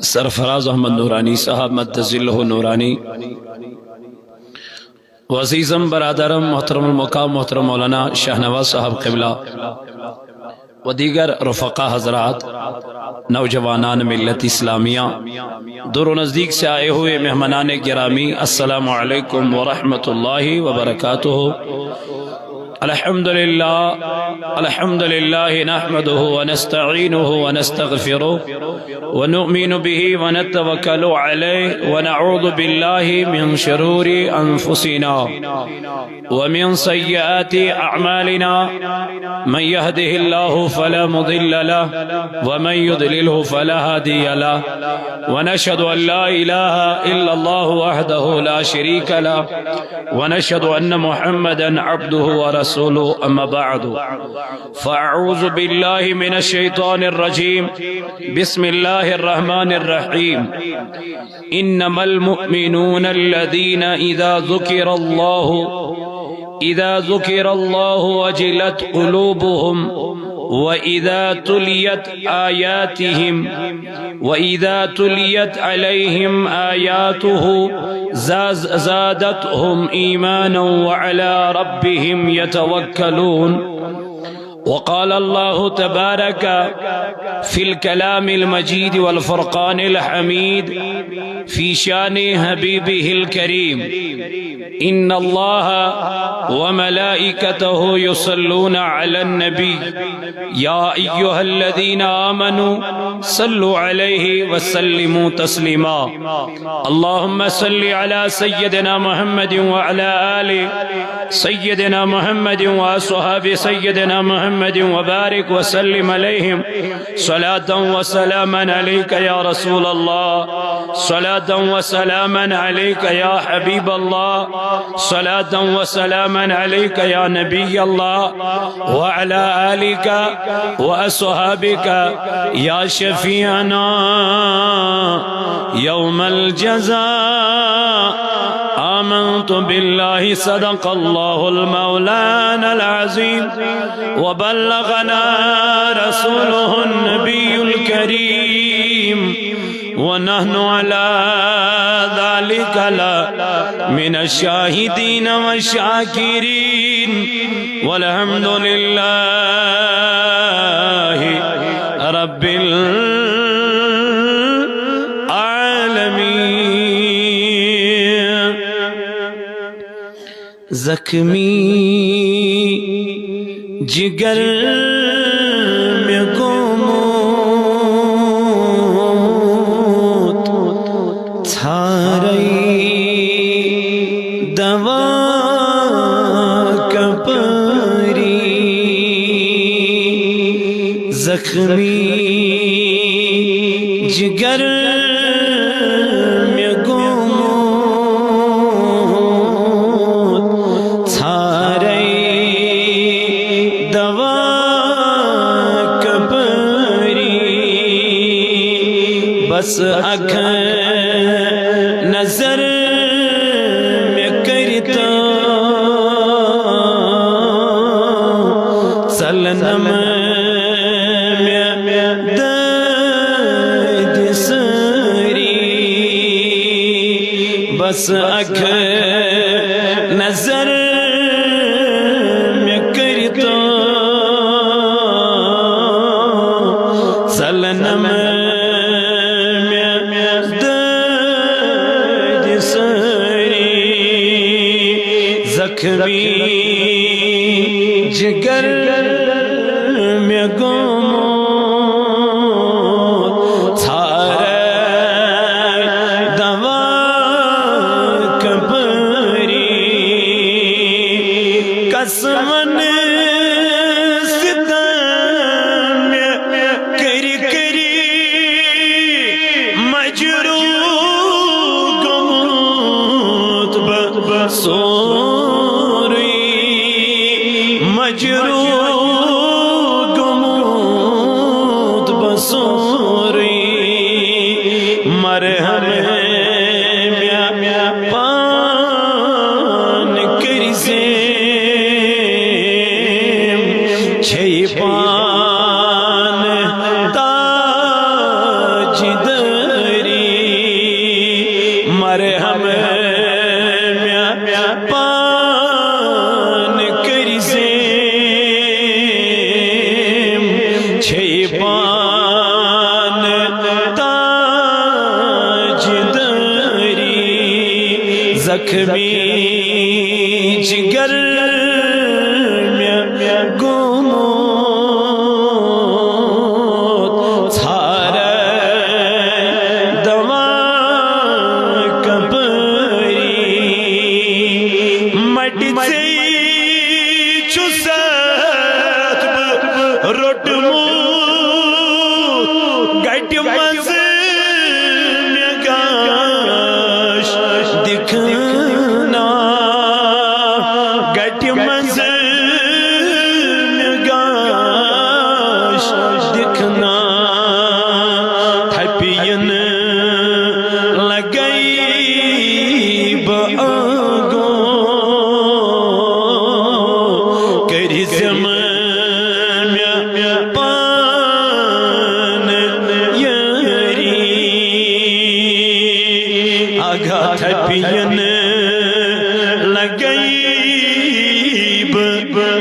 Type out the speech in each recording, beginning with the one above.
سرفراز احمد نورانی صاحب مدذلہ نورانی، وعزیزم برادرم محترم المقام محترم مولانا شاہنواز صاحب قبلہ و دیگر رفقا حضرات، نوجوانان ملت اسلامیہ، دور و نزدیک سے آئے ہوئے مہمانان گرامی، السلام علیکم ورحمۃ اللہ وبرکاتہ۔ الحمد للہ نحمده ونستعینه ونستغفره ونؤمن به ونتوکل علیہ ونعوذ باللہ من شرور انفسنا ومن سیئات اعمالنا، من يهده الله فلا مضل له ومن يضلله فلا هادي له، ونشهد ان لا اله الا الله وحده لا شريك له، ونشهد ان محمدا عبده ورسوله، أما بعد فأعوذ بالله من الشيطان الرجيم، بسم الله الرحمن الرحيم، إنما المؤمنون الذين إذا ذكر الله وجلت قلوبهم وإذا تليت عليهم آياته زادتهم إيمانا وعلى ربهم يتوكلون۔ وقال الله تبارك في الكلام المجيد والفرقان الحميد في شان حبيبه الكريم، إن الله وملائكته يصلون على النبي يا أيها الذين آمنوا صلوا عليه وسلموا تسليما۔ اللهم صل على سيدنا محمد وعلى آل سيدنا محمد وأصحاب سيدنا محمد وبارك وسلم عليهم صلاة وسلاما عليك يا رسول الله، صلاة وسلاما عليك يا حبيب الله، صلاة وسلاما عليك يا نبي الله، وعلى آلك وأصحابك يا شفيعنا يوم الجزاء۔ آمنت بالله صدق الله المولانا العظيم، وبلغنا رسوله النبي الكريم، ونحن على ذلك من الشاهدين والشاكرين، والحمد لله رب العالمين۔ زخمی جگر میں گموت تھارئی دوا کپری، زخمی جگر میں گموت تھارئی دوا کپری، بس آنکھیں نظر میں کرتا سلنم میں درد سری، بس آنکھیں نظر میں کرتا سلنم زخمی جگر میں گموت تھارے دوا کپری، قسمن ستم کری کری مجروح گموت بسوری، مجروح گموت بسوری، مرہم پان کری زیم چھئی پان تاج در زخمی جگر میں گموت سارے دوا کبری مٹی سے چوسات روٹمو گٹ مز میں گاش دکھنا گٹ مز میں گاش دکھنا تھپین لگئی باگو کری زمان میں پان یری آگا تھپین لگئی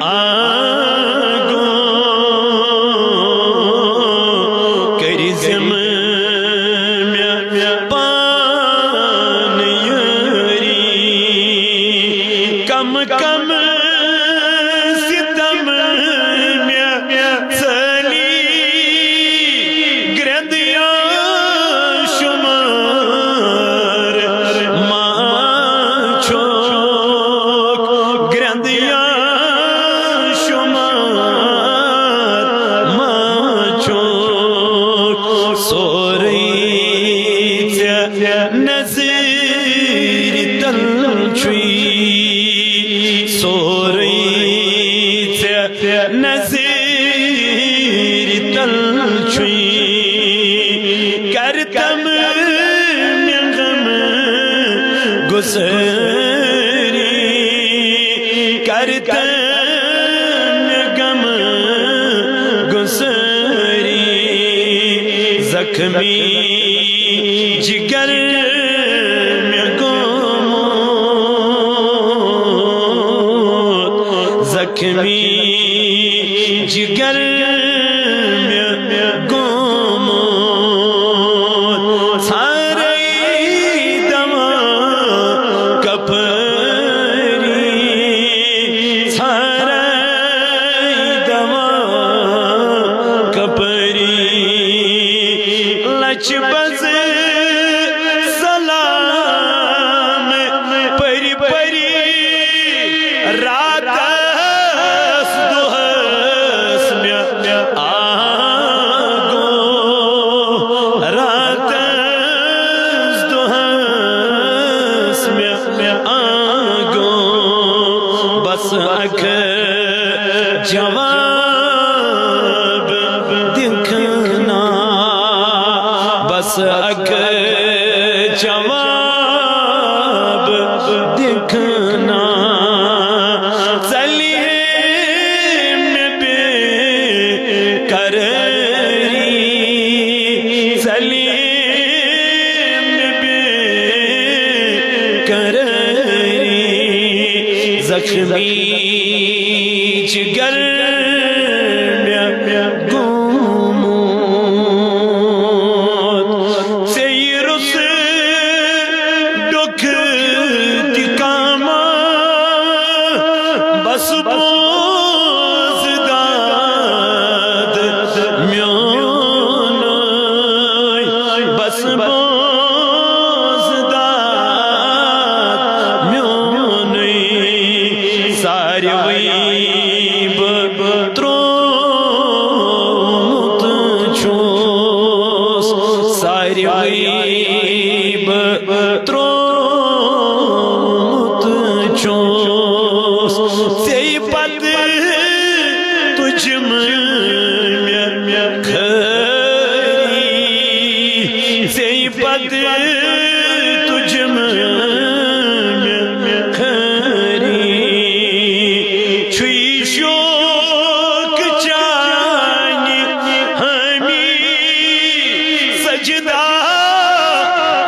آگو کری زمان میں پان یری کم کم ستم میں چلی گردیاں شمار ماں چھوک گردیاں شمار ماں چھوک سو رہی نظر تلچوی سو رہی نظر تلچوی کرتم میں غم گسری کرتم میں غم گسری زخمی جگر میں گموت زخمی جگر میں گموت سارے دوا کپری سارے دوا کپری لچ بز سلام پری پری رات بس اکھ جواب دکھنا بس اکھ جواب دکھنا چلیے میں بے قراری چلیے میں بے قراری زخمی جگر میں گموت سیرس ڈک تکاما بس بوز داد میون بس بوز داد میون ساری ویب ترومت چوس ساری ویب ترومت چوس سی پت تجھ میں کھری سی پت تجھ میں سجدہ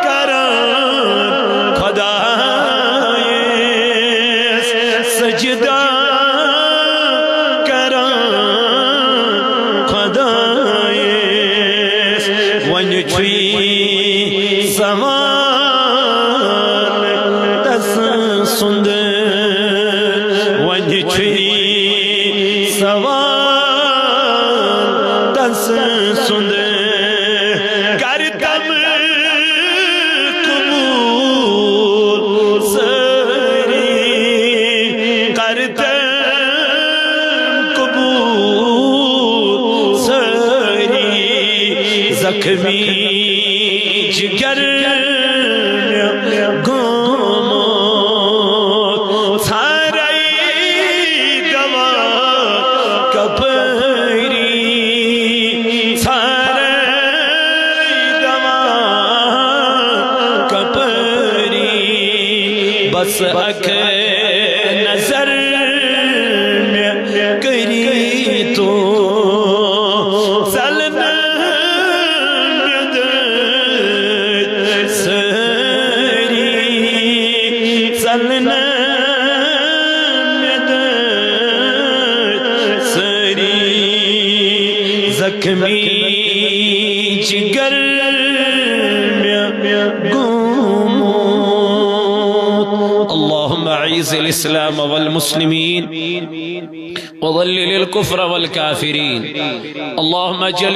کران خدایس سجدہ کران خدایس ون چھوئی سوال تس سند ونج چھری سوال تس سند کرتم قبول سری کرتم قبول سری زخمی جگر گومو سارے دوا کپری سارے دوا کپری بس اک نظر کری تو زخمی جگر گومو اللهم اعز الاسلام والمسلمين وظلل الكفر والكافرين اللهم اجعل